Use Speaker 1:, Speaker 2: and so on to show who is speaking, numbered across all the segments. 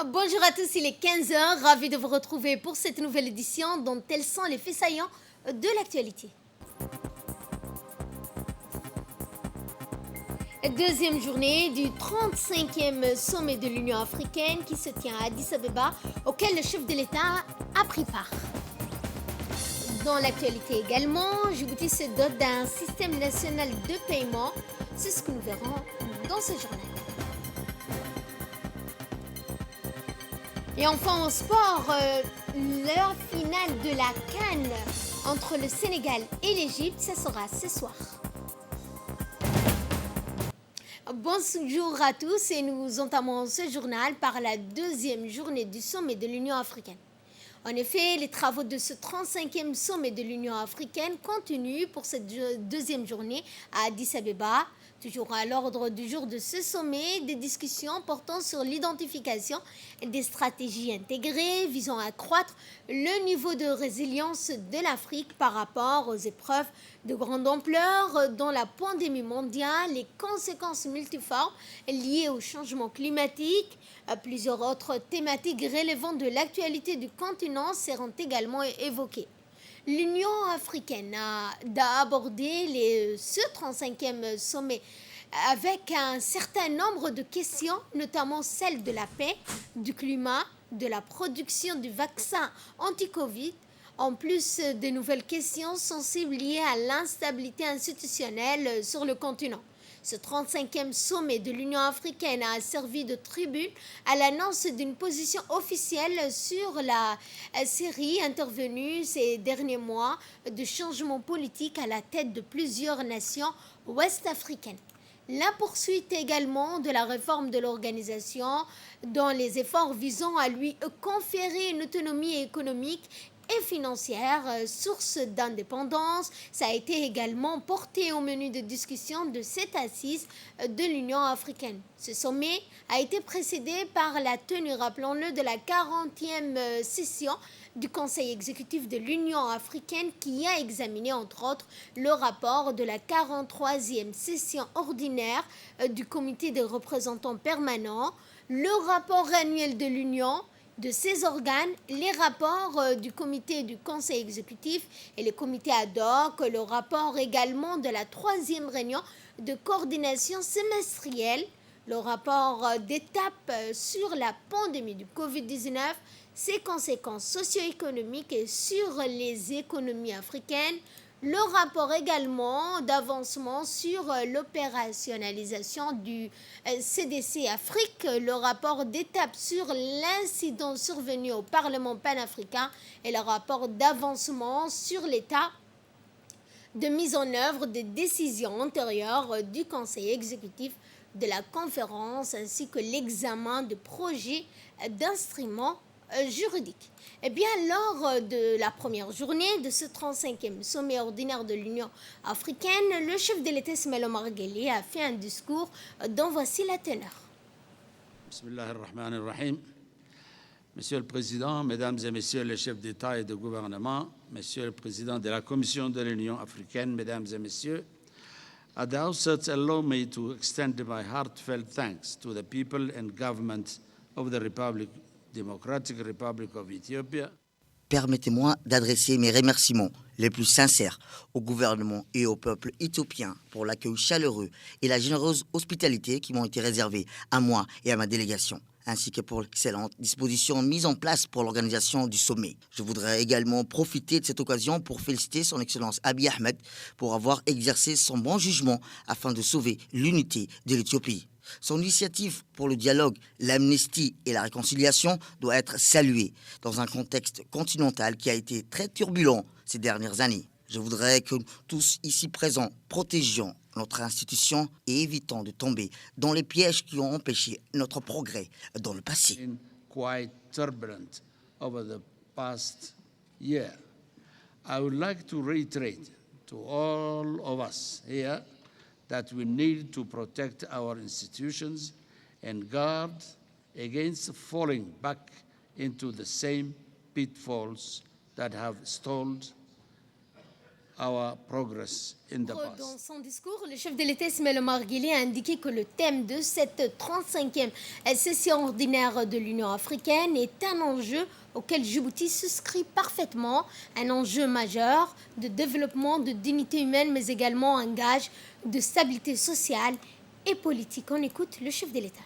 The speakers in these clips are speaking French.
Speaker 1: Bonjour à tous, il est 15 heures. Ravi de vous retrouver pour cette nouvelle édition dont tels sont les faits saillants de l'actualité. Deuxième journée du 35e sommet de l'Union africaine qui se tient à Addis Abeba, auquel le chef de l'État a pris part. Dans l'actualité également, Djibouti se dote d'un système national de paiement. C'est ce que nous verrons dans ce journal. Et enfin en sport, l'heure finale de la CAN entre le Sénégal et l'Égypte, ça sera ce soir. Bonjour à tous et nous entamons ce journal par la deuxième journée du sommet de l'Union africaine. En effet, les travaux de ce 35e sommet de l'Union africaine continuent pour cette deuxième journée à Addis Abeba. Toujours à l'ordre du jour de ce sommet, des discussions portant sur l'identification des stratégies intégrées visant à accroître le niveau de résilience de l'Afrique par rapport aux épreuves de grande ampleur dont la pandémie mondiale, les conséquences multiformes liées au changement climatique. Plusieurs autres thématiques relevant de l'actualité du continent seront également évoquées. L'Union africaine a abordé ce 35e sommet avec un certain nombre de questions, notamment celles de la paix, du climat, de la production du vaccin anti-Covid, en plus de nouvelles questions sensibles liées à l'instabilité institutionnelle sur le continent. Ce 35e sommet de l'Union africaine a servi de tribune à l'annonce d'une position officielle sur la série intervenue ces derniers mois de changements politiques à la tête de plusieurs nations ouest-africaines. La poursuite également de la réforme de l'organisation dans les efforts visant à lui conférer une autonomie économique et financière, source d'indépendance. Ça a été également porté au menu de discussion de cette assise de l'Union africaine. Ce sommet a été précédé par la tenue, rappelons-le, de la 40e session du Conseil exécutif de l'Union africaine qui a examiné entre autres le rapport de la 43e session ordinaire du Comité des représentants permanents, le rapport annuel de l'Union, de ces organes, les rapports du comité du conseil exécutif et les comités ad hoc, le rapport également de la 3e réunion de coordination semestrielle, le rapport d'étape sur la pandémie du Covid-19, ses conséquences socio-économiques et sur les économies africaines, le rapport également d'avancement sur l'opérationnalisation du CDC Afrique, le rapport d'étape sur l'incident survenu au Parlement panafricain et le rapport d'avancement sur l'état de mise en œuvre des décisions antérieures du Conseil exécutif de la conférence ainsi que l'examen de projets d'instruments juridiques. Eh bien, lors de la première journée de ce 35e sommet ordinaire de l'Union africaine, le chef de l'État Ismaël Omar Guelleh a fait un discours dont voici la teneur.
Speaker 2: Bismillahirrahmanirrahim. Monsieur le Président, Mesdames et Messieurs les chefs d'État et de gouvernement, Monsieur le Président de la Commission de l'Union africaine, Mesdames et Messieurs, at the outset, allow me to extend my heartfelt thanks to the people and government of the Democratic Republic of Ethiopia.
Speaker 3: Permettez-moi d'adresser mes remerciements les plus sincères au gouvernement et au peuple éthiopien pour l'accueil chaleureux et la généreuse hospitalité qui m'ont été réservés à moi et à ma délégation, ainsi que pour l'excellente disposition mise en place pour l'organisation du sommet. Je voudrais également profiter de cette occasion pour féliciter son Excellence Abiy Ahmed pour avoir exercé son bon jugement afin de sauver l'unité de l'Éthiopie. Son initiative pour le dialogue, l'amnistie et la réconciliation doit être saluée dans un contexte continental qui a été très turbulent ces dernières années. Je voudrais que tous ici présents protégions notre institution et évitons de tomber dans les pièges qui ont empêché notre progrès dans le passé.
Speaker 2: Quite turbulent over the past year. I would like to reiterate to all of us here that we need to protect our institutions and guard against falling back into the same pitfalls that have stalled our progress in the
Speaker 1: Dans
Speaker 2: past.
Speaker 1: son discours, le chef de l'État Ismaël Omar Guelleh a indiqué que le thème de cette 35e session ordinaire de l'Union africaine est un enjeu auquel Djibouti souscrit parfaitement, un enjeu majeur de développement, de dignité humaine, mais également un gage de stabilité sociale et politique. On écoute le chef de l'État.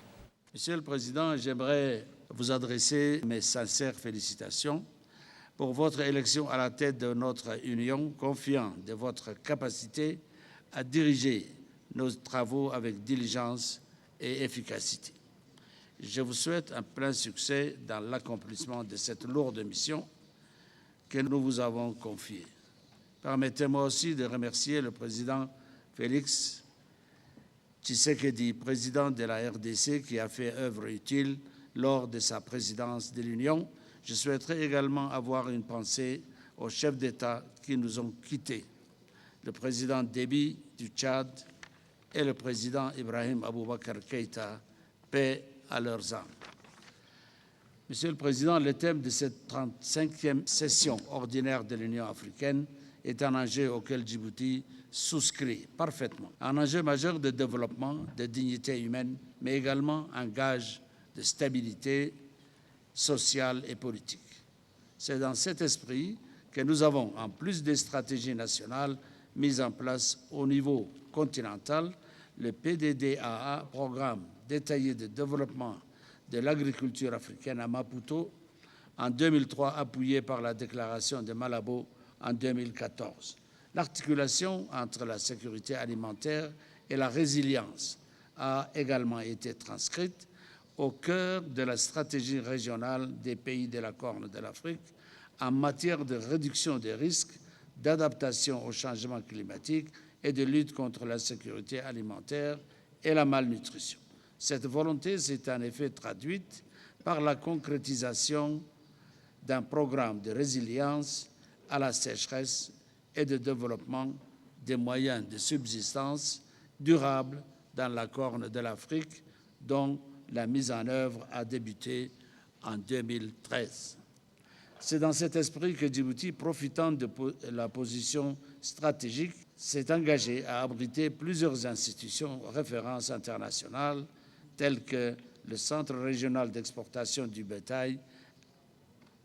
Speaker 2: Monsieur le Président, j'aimerais vous adresser mes sincères félicitations pour votre élection à la tête de notre Union, confiant de votre capacité à diriger nos travaux avec diligence et efficacité. Je vous souhaite un plein succès dans l'accomplissement de cette lourde mission que nous vous avons confiée. Permettez-moi aussi de remercier le président Félix Tshisekedi, président de la RDC, qui a fait œuvre utile lors de sa présidence de l'Union. Je souhaiterais également avoir une pensée aux chefs d'État qui nous ont quittés, le président Déby du Tchad et le président Ibrahim Aboubacar Keïta, paix à leurs âmes. Monsieur le Président, le thème de cette 35e session ordinaire de l'Union africaine est un enjeu auquel Djibouti souscrit parfaitement. Un enjeu majeur de développement, de dignité humaine, mais également un gage de stabilité sociale et politique. C'est dans cet esprit que nous avons, en plus des stratégies nationales mises en place au niveau continental, le PDDAA, Programme détaillé de développement de l'agriculture africaine à Maputo, en 2003, appuyé par la déclaration de Malabo en 2014. L'articulation entre la sécurité alimentaire et la résilience a également été transcrite au cœur de la stratégie régionale des pays de la Corne de l'Afrique en matière de réduction des risques, d'adaptation au changement climatique et de lutte contre l'insécurité alimentaire et la malnutrition. Cette volonté s'est en effet traduite par la concrétisation d'un programme de résilience à la sécheresse et de développement des moyens de subsistance durables dans la Corne de l'Afrique, dont la mise en œuvre a débuté en 2013. C'est dans cet esprit que Djibouti, profitant de la position stratégique, s'est engagé à abriter plusieurs institutions références internationales telles que le Centre régional d'exportation du bétail,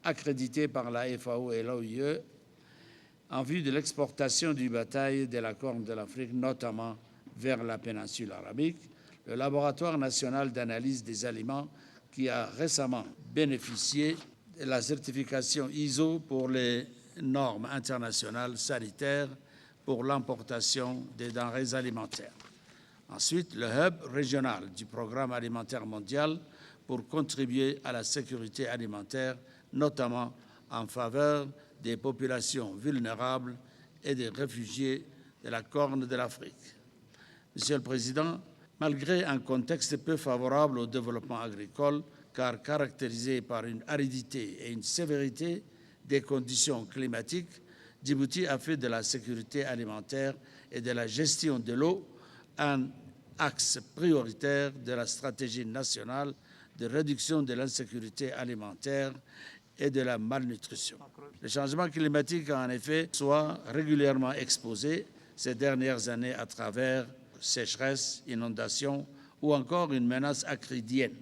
Speaker 2: accrédité par la FAO et l'OIE, en vue de l'exportation du bétail de la Corne de l'Afrique, notamment vers la péninsule arabique, le Laboratoire national d'analyse des aliments qui a récemment bénéficié de la certification ISO pour les normes internationales sanitaires pour l'importation des denrées alimentaires. Ensuite, le hub régional du Programme alimentaire mondial pour contribuer à la sécurité alimentaire, notamment en faveur des populations vulnérables et des réfugiés de la Corne de l'Afrique. Monsieur le Président, malgré un contexte peu favorable au développement agricole, car caractérisé par une aridité et une sévérité des conditions climatiques, Djibouti a fait de la sécurité alimentaire et de la gestion de l'eau un axe prioritaire de la stratégie nationale de réduction de l'insécurité alimentaire et de la malnutrition. Le changement climatique a en effet soit régulièrement exposé ces dernières années à travers sécheresse, inondations ou encore une menace acridienne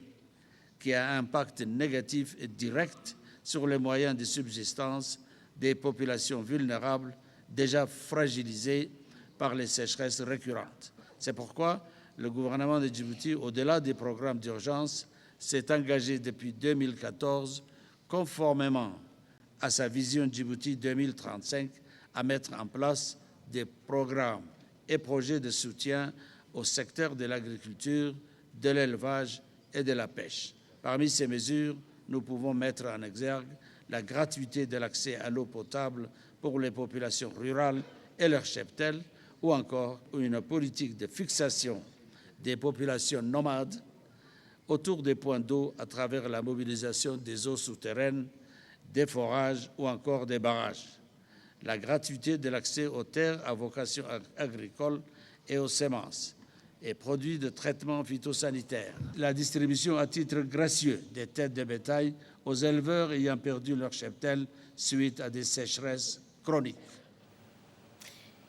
Speaker 2: qui a un impact négatif et direct sur les moyens de subsistance des populations vulnérables déjà fragilisées par les sécheresses récurrentes. C'est pourquoi le gouvernement de Djibouti, au-delà des programmes d'urgence, s'est engagé depuis 2014, conformément à sa vision Djibouti 2035, à mettre en place des programmes et projets de soutien au secteur de l'agriculture, de l'élevage et de la pêche. Parmi ces mesures, nous pouvons mettre en exergue la gratuité de l'accès à l'eau potable pour les populations rurales et leurs cheptels, ou encore une politique de fixation des populations nomades autour des points d'eau à travers la mobilisation des eaux souterraines, des forages ou encore des barrages. La gratuité de l'accès aux terres à vocation agricole et aux semences et produits de traitement phytosanitaire. La distribution à titre gracieux des têtes de bétail aux éleveurs ayant perdu leur cheptel suite à des sécheresses chroniques.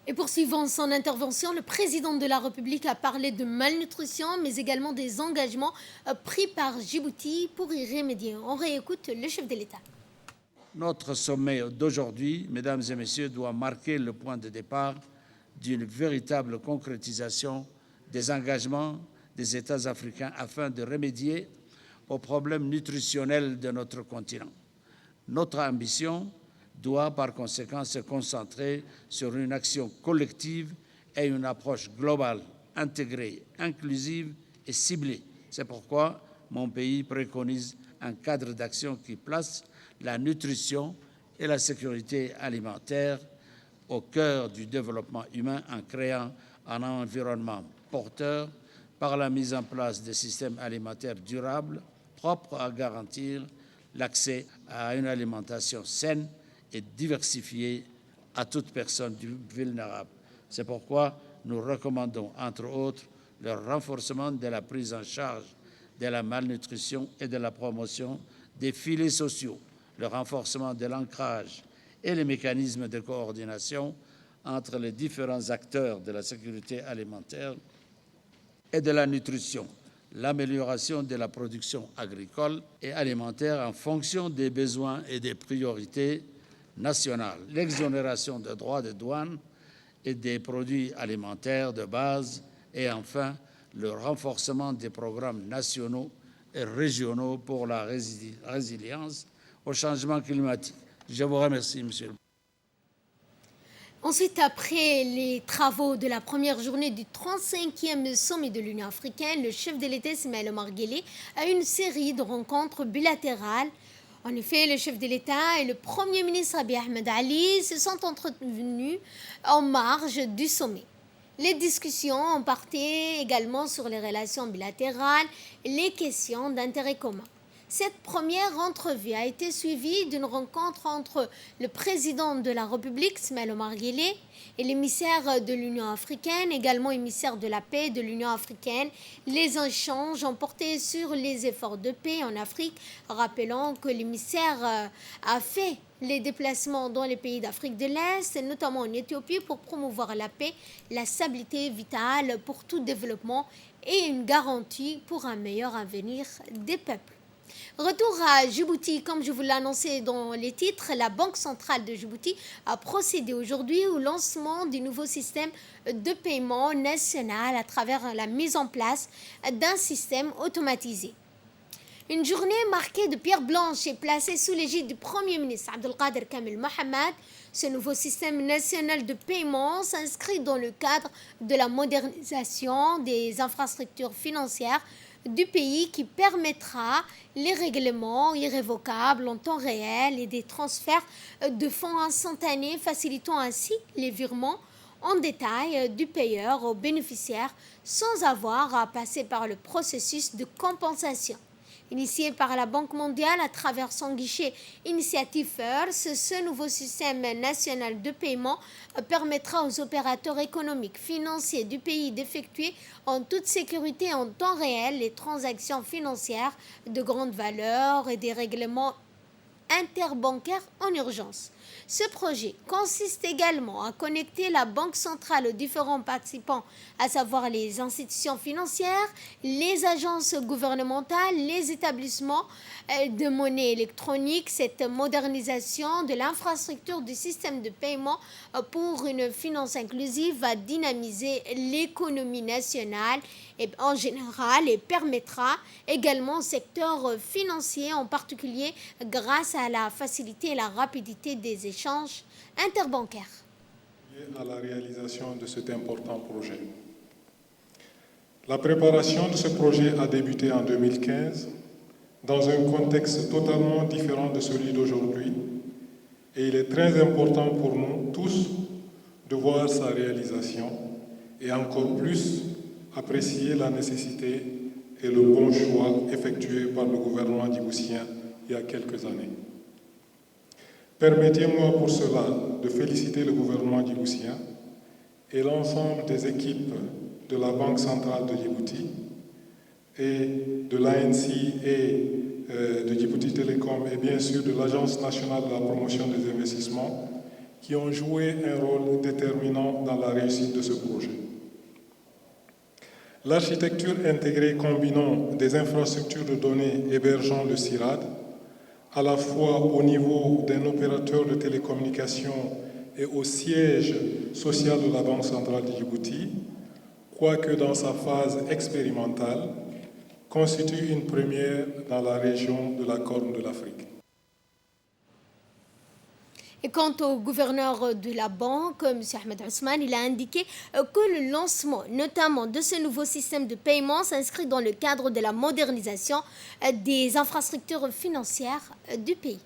Speaker 1: Et poursuivant son intervention, le président de la République a parlé de malnutrition, mais également des engagements pris par Djibouti pour y remédier. On réécoute le chef de l'État.
Speaker 2: Notre sommet d'aujourd'hui, mesdames et messieurs, doit marquer le point de départ d'une véritable concrétisation des engagements des États africains afin de remédier aux problèmes nutritionnels de notre continent. Notre ambition doit par conséquent se concentrer sur une action collective et une approche globale, intégrée, inclusive et ciblée. C'est pourquoi mon pays préconise un cadre d'action qui place la nutrition et la sécurité alimentaire au cœur du développement humain en créant un environnement porteur par la mise en place de systèmes alimentaires durables, propres à garantir l'accès à une alimentation saine et diversifiée à toute personne vulnérable. C'est pourquoi nous recommandons, entre autres, le renforcement de la prise en charge de la malnutrition et de la promotion des filets sociaux, le renforcement de l'ancrage et les mécanismes de coordination entre les différents acteurs de la sécurité alimentaire et de la nutrition, l'amélioration de la production agricole et alimentaire en fonction des besoins et des priorités nationales, l'exonération de droits de douane et des produits alimentaires de base et enfin le renforcement des programmes nationaux et régionaux pour la résilience au changement climatique. Je vous remercie, Monsieur le Président.
Speaker 1: Ensuite, après les travaux de la première journée du 35e sommet de l'Union africaine, le chef de l'État, Ismaël Omar Guelleh, a eu une série de rencontres bilatérales. En effet, le chef de l'État et le Premier ministre Abiy Ahmed Ali se sont entretenus en marge du sommet. Les discussions ont porté également sur les relations bilatérales et les questions d'intérêt commun. Cette première entrevue a été suivie d'une rencontre entre le président de la République, Ismaël Omar Guelleh, et l'émissaire de l'Union africaine, également émissaire de la paix de l'Union africaine. Les échanges ont porté sur les efforts de paix en Afrique, rappelant que l'émissaire a fait les déplacements dans les pays d'Afrique de l'Est, notamment en Éthiopie, pour promouvoir la paix, la stabilité vitale pour tout développement et une garantie pour un meilleur avenir des peuples. Retour à Djibouti, comme je vous l'ai annoncé dans les titres, la Banque centrale de Djibouti a procédé aujourd'hui au lancement du nouveau système de paiement national à travers la mise en place d'un système automatisé. Une journée marquée de pierre blanche est placée sous l'égide du Premier ministre Abdelkader Kamel Mohamed. Ce nouveau système national de paiement s'inscrit dans le cadre de la modernisation des infrastructures financières du pays qui permettra les règlements irrévocables en temps réel et des transferts de fonds instantanés, facilitant ainsi les virements en détail du payeur au bénéficiaire sans avoir à passer par le processus de compensation. Initié par la Banque mondiale à travers son guichet Initiative First, ce nouveau système national de paiement permettra aux opérateurs économiques, financiers du pays d'effectuer en toute sécurité en temps réel les transactions financières de grande valeur et des règlements interbancaires en urgence. Ce projet consiste également à connecter la Banque centrale aux différents participants, à savoir les institutions financières, les agences gouvernementales, les établissements de monnaie électronique. Cette modernisation de l'infrastructure du système de paiement pour une finance inclusive va dynamiser l'économie nationale et en général et permettra également au secteur financier, en particulier grâce à la facilité et la rapidité des échanges interbancaires.
Speaker 4: À la réalisation de cet important projet. La préparation de ce projet a débuté en 2015 dans un contexte totalement différent de celui d'aujourd'hui et il est très important pour nous tous de voir sa réalisation et encore plus apprécier la nécessité et le bon choix effectué par le gouvernement djiboutien il y a quelques années. Permettez-moi pour cela de féliciter le gouvernement djiboutien et l'ensemble des équipes de la Banque centrale de Djibouti et de l'ANC et de Djibouti Telecom et bien sûr de l'Agence nationale de la promotion des investissements qui ont joué un rôle déterminant dans la réussite de ce projet. L'architecture intégrée combinant des infrastructures de données hébergeant le CIRAD, à la fois au niveau d'un opérateur de télécommunications et au siège social de la Banque centrale de Djibouti, quoique dans sa phase expérimentale, constitue une première dans la région de la Corne de l'Afrique.
Speaker 1: Et quant au gouverneur de la banque, M. Ahmed Ousmane, il a indiqué que le lancement, notamment de ce nouveau système de paiement, s'inscrit dans le cadre de la modernisation des infrastructures financières du pays.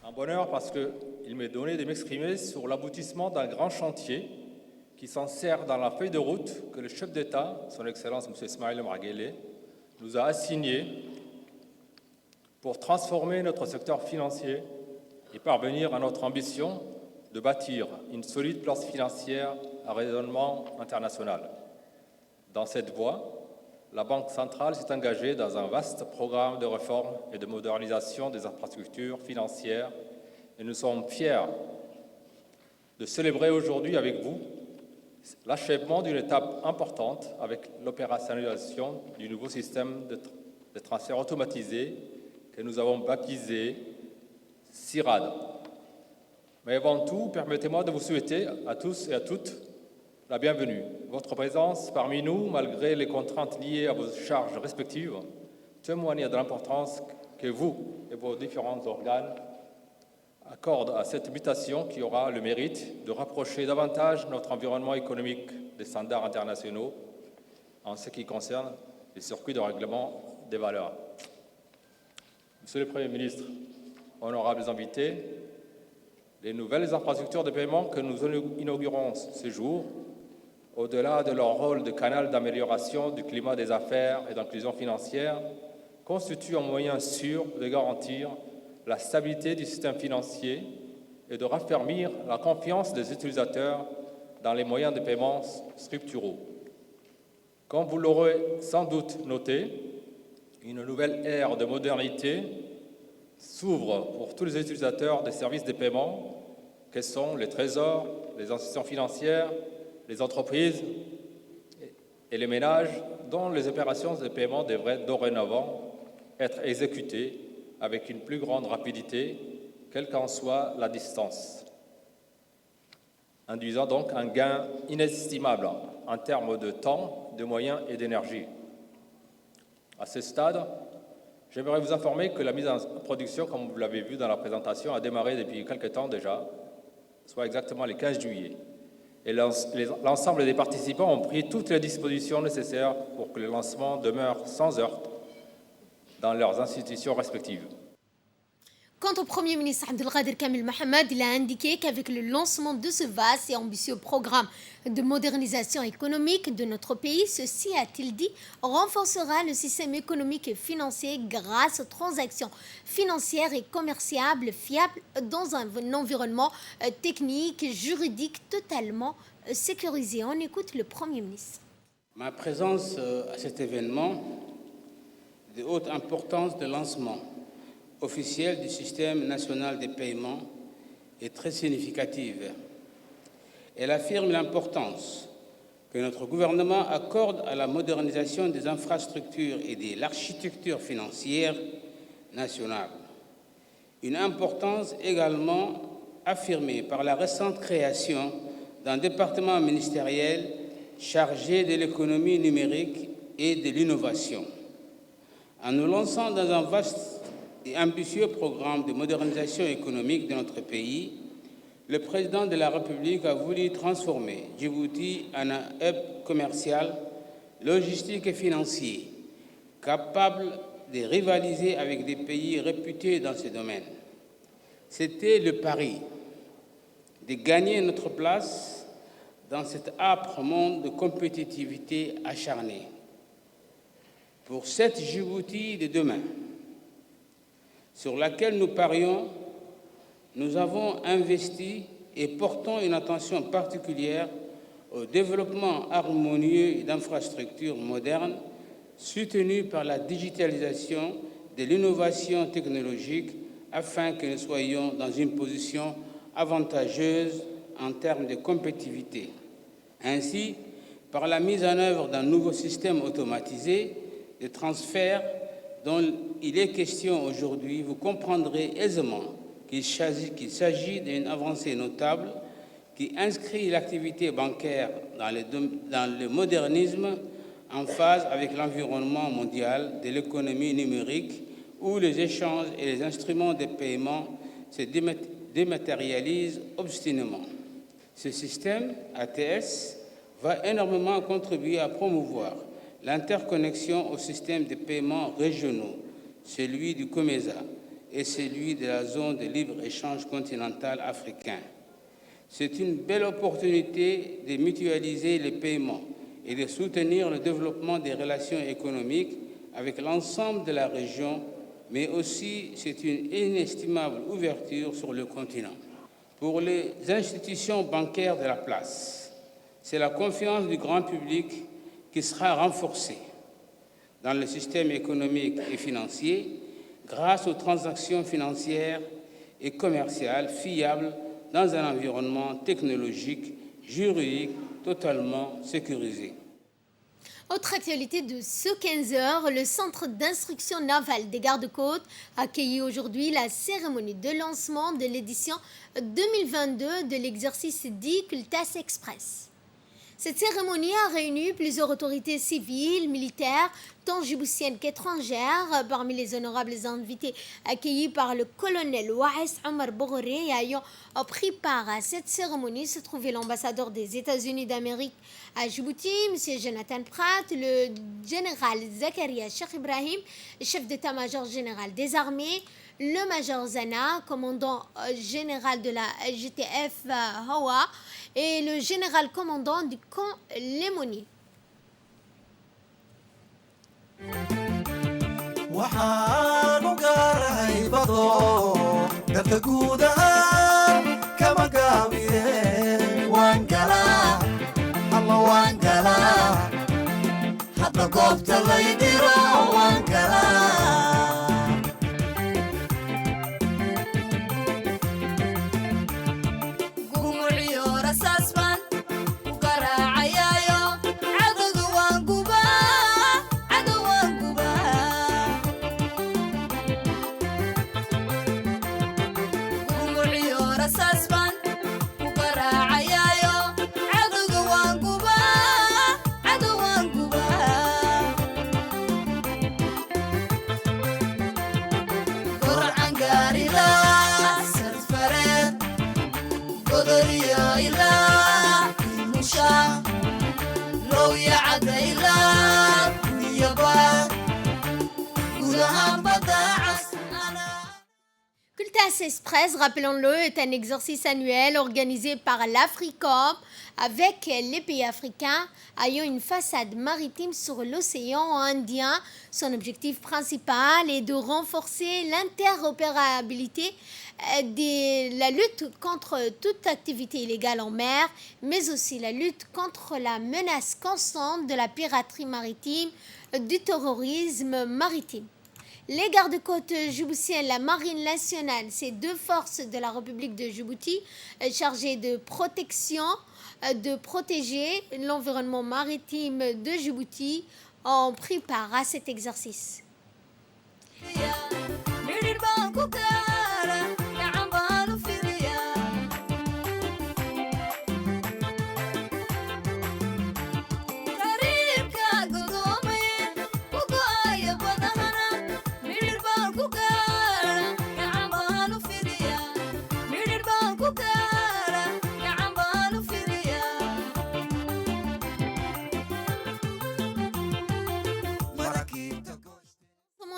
Speaker 5: Un bonheur parce qu'il m'est donné de m'exprimer sur l'aboutissement d'un grand chantier qui s'insère dans la feuille de route que le chef d'État, son Excellence M. Ismaïl Omar Guelleh, nous a assigné pour transformer notre secteur financier et parvenir à notre ambition de bâtir une solide place financière à rayonnement international. Dans cette voie, la Banque centrale s'est engagée dans un vaste programme de réforme et de modernisation des infrastructures financières et nous sommes fiers de célébrer aujourd'hui avec vous l'achèvement d'une étape importante avec l'opérationnalisation du nouveau système de transfert automatisé que nous avons baptisé CIRAD. Mais avant tout, permettez-moi de vous souhaiter à tous et à toutes la bienvenue. Votre présence parmi nous, malgré les contraintes liées à vos charges respectives, témoigne de l'importance que vous et vos différents organes accordent à cette mutation qui aura le mérite de rapprocher davantage notre environnement économique des standards internationaux en ce qui concerne les circuits de règlement des valeurs. Monsieur le Premier ministre, honorables invités, les nouvelles infrastructures de paiement que nous inaugurons ce jour, au-delà de leur rôle de canal d'amélioration du climat des affaires et d'inclusion financière, constituent un moyen sûr de garantir la stabilité du système financier et de raffermir la confiance des utilisateurs dans les moyens de paiement structuraux. Comme vous l'aurez sans doute noté, une nouvelle ère de modernité s'ouvre pour tous les utilisateurs des services de paiement que sont les trésors, les institutions financières, les entreprises et les ménages dont les opérations de paiement devraient dorénavant être exécutées avec une plus grande rapidité, quelle qu'en soit la distance, induisant donc un gain inestimable en termes de temps, de moyens et d'énergie. À ce stade, j'aimerais vous informer que la mise en production, comme vous l'avez vu dans la présentation, a démarré depuis quelque temps déjà, soit exactement le 15 juillet. Et l'ensemble des participants ont pris toutes les dispositions nécessaires pour que le lancement demeure sans heurts dans leurs institutions respectives.
Speaker 1: Quant au Premier ministre Abdelkader Kamel Mohamed, il a indiqué qu'avec le lancement de ce vaste et ambitieux programme de modernisation économique de notre pays, ceci, a-t-il dit, renforcera le système économique et financier grâce aux transactions financières et commerciales fiables dans un environnement technique, juridique totalement sécurisé. On écoute le Premier ministre.
Speaker 6: Ma présence à cet événement de haute importance de lancement officielle du système national des paiements est très significative. Elle affirme l'importance que notre gouvernement accorde à la modernisation des infrastructures et de l'architecture financière nationale. Une importance également affirmée par la récente création d'un département ministériel chargé de l'économie numérique et de l'innovation. En nous lançant dans un vaste et ambitieux programme de modernisation économique de notre pays, le président de la République a voulu transformer Djibouti en un hub commercial, logistique et financier, capable de rivaliser avec des pays réputés dans ce domaine. C'était le pari de gagner notre place dans cet âpre monde de compétitivité acharnée. Pour cette Djibouti de demain, sur laquelle nous parions, nous avons investi et portons une attention particulière au développement harmonieux d'infrastructures modernes soutenues par la digitalisation de l'innovation technologique afin que nous soyons dans une position avantageuse en termes de compétitivité. Ainsi, par la mise en œuvre d'un nouveau système automatisé de transfert dont il est question aujourd'hui, vous comprendrez aisément qu'il s'agit d'une avancée notable qui inscrit l'activité bancaire dans le modernisme en phase avec l'environnement mondial de l'économie numérique où les échanges et les instruments de paiement se dématérialisent obstinément. Ce système, ATS, va énormément contribuer à promouvoir l'interconnexion aux systèmes de paiement régionaux, celui du COMESA et celui de la zone de libre-échange continental africain. C'est une belle opportunité de mutualiser les paiements et de soutenir le développement des relations économiques avec l'ensemble de la région, mais aussi c'est une inestimable ouverture sur le continent. Pour les institutions bancaires de la place, c'est la confiance du grand public qui sera renforcée dans le système économique et financier grâce aux transactions financières et commerciales fiables dans un environnement technologique, juridique, totalement sécurisé.
Speaker 1: Autre actualité de ce 15h, le Centre d'instruction navale des gardes-côtes accueillit aujourd'hui la cérémonie de lancement de l'édition 2022 de l'exercice dit Cultas Express. Cette cérémonie a réuni plusieurs autorités civiles, militaires, tant djiboutiennes qu'étrangères. Parmi les honorables invités accueillis par le colonel Waes Omar Boghoré ayant pris part à cette cérémonie se trouvait l'ambassadeur des États-Unis d'Amérique à Djibouti, M. Jonathan Pratt, le général Zakaria Cheikh Ibrahim, chef d'état-major général des armées, le major Zana, commandant général de la GTF Hawa, et le général commandant du camp Lemoni. Cultas Express, rappelons-le, est un exercice annuel organisé par l'Africom avec les pays africains ayant une façade maritime sur l'océan Indien. Son objectif principal est de renforcer l'interopérabilité de la lutte contre toute activité illégale en mer, mais aussi la lutte contre la menace constante de la piraterie maritime, du terrorisme maritime. Les gardes-côtes djiboutiennes, la marine nationale, ces deux forces de la République de Djibouti chargées de protection, de protéger l'environnement maritime de Djibouti, ont pris part à cet exercice.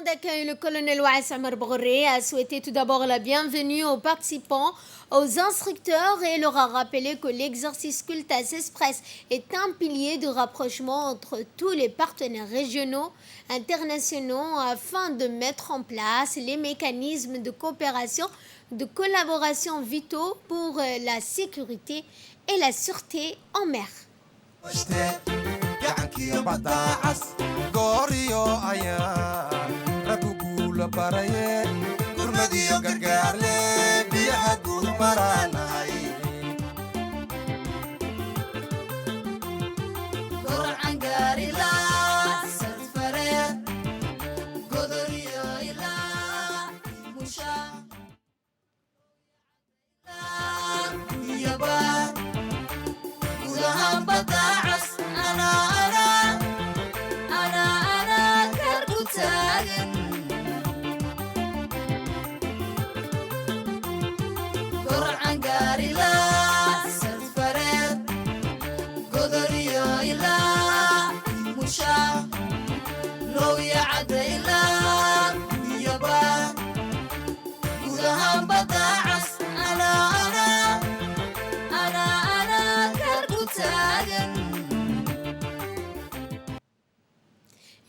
Speaker 1: D'accueil, le colonel Waes Omar Boghoré a souhaité tout d'abord la bienvenue aux participants, aux instructeurs et leur a rappelé que l'exercice Cultas Express est un pilier de rapprochement entre tous les partenaires régionaux, internationaux afin de mettre en place les mécanismes de coopération, de collaboration vitaux pour la sécurité et la sûreté en mer.
Speaker 7: baraye gurmadiyo gargaarle biyaha guud marana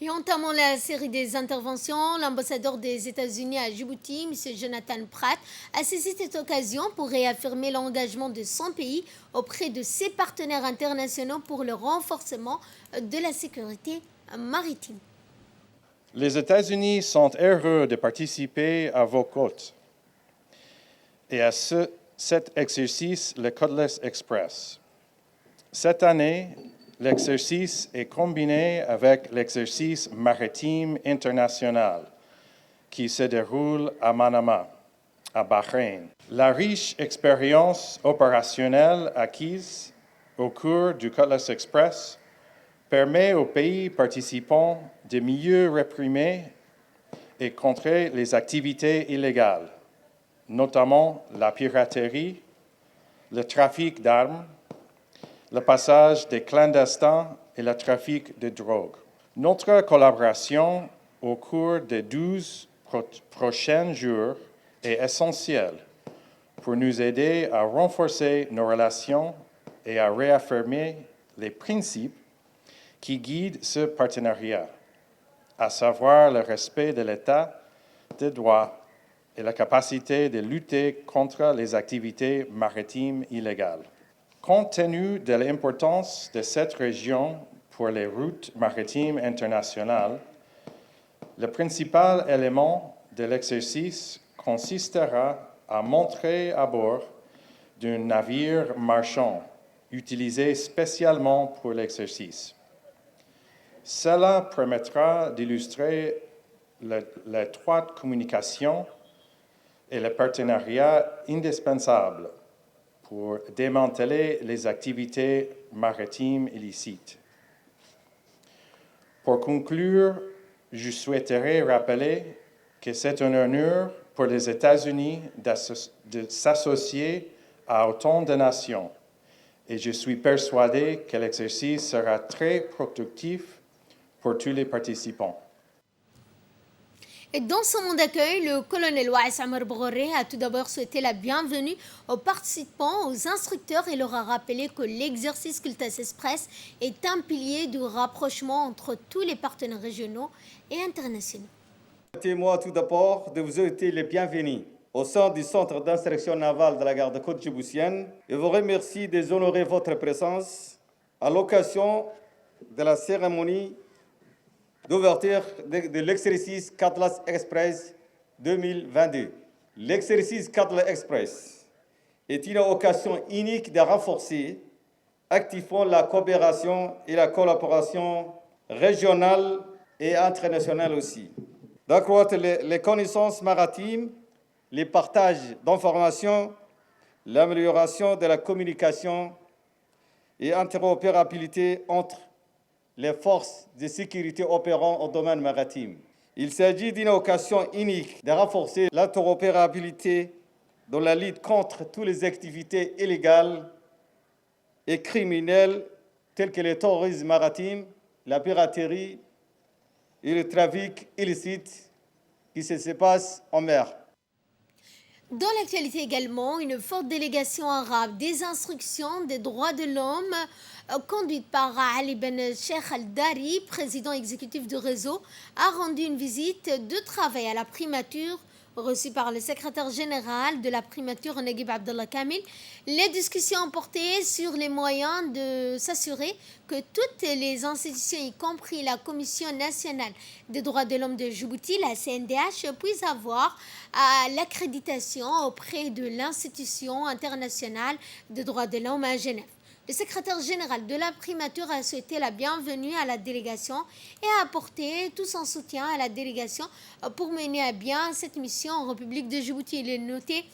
Speaker 1: Et entamons la série des interventions. L'ambassadeur des États-Unis à Djibouti, M. Jonathan Pratt, a saisi cette occasion pour réaffirmer l'engagement de son pays auprès de ses partenaires internationaux pour le renforcement de la sécurité maritime.
Speaker 7: Les États-Unis sont heureux de participer à vos côtes et à cet exercice, le Cutlass Express. Cette année, l'exercice est combiné avec l'exercice maritime international qui se déroule à Manama, à Bahreïn. La riche expérience opérationnelle acquise au cours du Cutlass Express permet aux pays participants de mieux réprimer et contrer les activités illégales, notamment la piraterie, le trafic d'armes, le passage des clandestins et le trafic de drogue. Notre collaboration au cours des 12 prochains jours est essentielle pour nous aider à renforcer nos relations et à réaffirmer les principes qui guident ce partenariat, à savoir le respect de l'État de droit et la capacité de lutter contre les activités maritimes illégales. Compte tenu de l'importance de cette région pour les routes maritimes internationales, le principal élément de l'exercice consistera à montrer à bord d'un navire marchand utilisé spécialement pour l'exercice. Cela permettra d'illustrer l'étroite communication et le partenariat indispensable pour démanteler les activités maritimes illicites. Pour conclure, je souhaiterais rappeler que c'est un honneur pour les États-Unis de s'associer à autant de nations et je suis persuadé que l'exercice sera très productif pour tous les participants.
Speaker 1: Et dans son mot d'accueil, le colonel Waïs Amar Boghoré a tout d'abord souhaité la bienvenue aux participants, aux instructeurs et leur a rappelé que l'exercice Cutlass Express est un pilier du rapprochement entre tous les partenaires régionaux et internationaux.
Speaker 8: Permettez-moi tout d'abord de vous souhaiter les bienvenus au sein du Centre d'instruction navale de la garde-côte djiboutienne et vous remercie d'honorer votre présence à l'occasion de la cérémonie d'ouverture de l'exercice Cutlass Express 2022. L'exercice Cutlass Express est une occasion unique de renforcer activement la coopération et la collaboration régionale et internationale aussi, d'accroître les connaissances maritimes, les partages d'informations, l'amélioration de la communication et interopérabilité entre les forces de sécurité opérant au domaine maritime. Il s'agit d'une occasion unique de renforcer l'interopérabilité dans la lutte contre toutes les activités illégales et criminelles telles que le terrorisme maritime, la piraterie et le trafic illicite qui se passe en mer.
Speaker 1: Dans l'actualité également, une forte délégation arabe des instructions des droits de l'homme conduite par Ali Ben Cheikh Al-Dari, président exécutif du réseau, a rendu une visite de travail à la primature reçue par le secrétaire général de la primature Naguib Abdallah Kamil. Les discussions ont porté sur les moyens de s'assurer que toutes les institutions, y compris la Commission nationale des droits de l'homme de Djibouti, la CNDH, puissent avoir l'accréditation auprès de l'institution internationale des droits de l'homme à Genève. Le secrétaire général de la primature a souhaité la bienvenue à la délégation et a apporté tout son soutien à la délégation pour mener à bien cette mission en République de Djibouti. Il est noté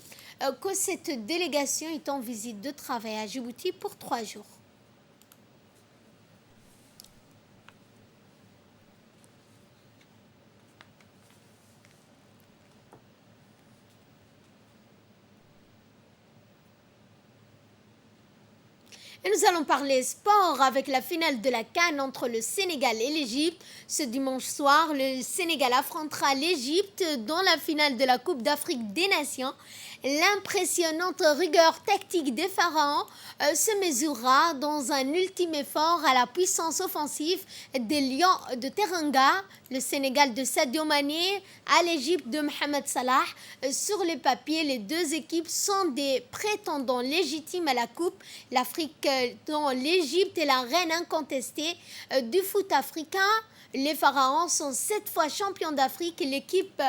Speaker 1: que cette délégation est en visite de travail à Djibouti pour 3 jours. Et nous allons parler sport avec la finale de la CAN entre le Sénégal et l'Égypte. Ce dimanche soir, le Sénégal affrontera l'Égypte dans la finale de la Coupe d'Afrique des Nations. L'impressionnante rigueur tactique des Pharaons se mesurera dans un ultime effort à la puissance offensive des Lions de Teranga, le Sénégal de Sadio Mané à l'Égypte de Mohamed Salah. Sur le papier, les deux équipes sont des prétendants légitimes à la Coupe. L'Afrique dont l'Égypte est la reine incontestée du foot africain. Les Pharaons sont 7 fois champions d'Afrique. L'équipe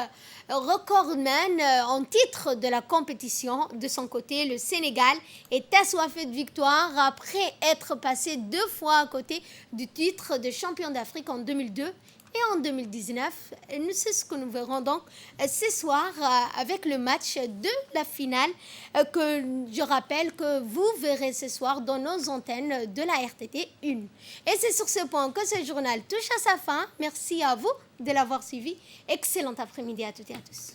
Speaker 1: recordman en titre de la compétition. De son côté, le Sénégal est assoiffé de victoire après être passé 2 fois à côté du titre de champion d'Afrique en 2002 et en 2019. C'est ce que nous verrons donc ce soir avec le match de la finale que je rappelle que vous verrez ce soir dans nos antennes de la RTT 1. Et c'est sur ce point que ce journal touche à sa fin. Merci à vous de l'avoir suivi. Excellent après-midi à toutes et à tous.